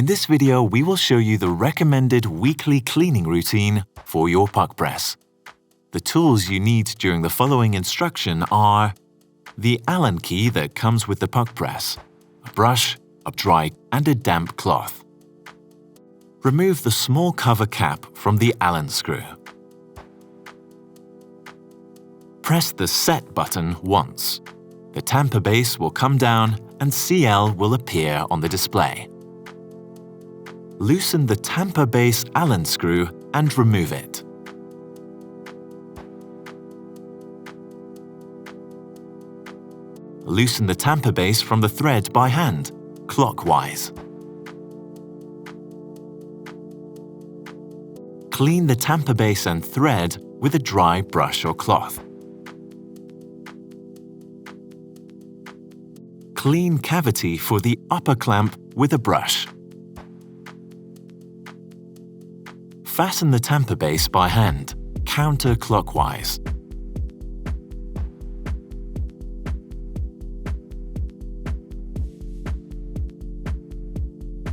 In this video, we will show you the recommended weekly cleaning routine for your PUQ press. The tools you need during the following instruction are the Allen key that comes with the PUQ press, a brush, a dry and a damp cloth. Remove the small cover cap from the Allen screw. Press the Set button once. The tamper base will come down and CL will appear on the display. Loosen the tamper base Allen screw and remove it. Loosen the tamper base from the thread by hand, clockwise. Clean the tamper base and thread with a dry brush or cloth. Clean cavity for the upper clamp with a brush. Fasten the tamper base by hand, counterclockwise.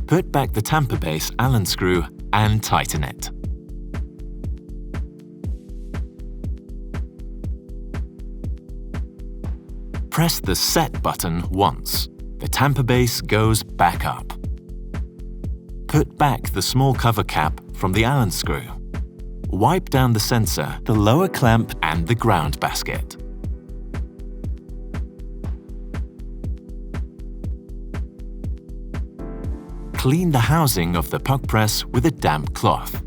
Put back the tamper base Allen screw and tighten it. Press the Set button once. The tamper base goes back up. Put back the small cover cap from the Allen screw. Wipe down the sensor, the lower clamp and the ground basket. Clean the housing of the PUQ press with a damp cloth.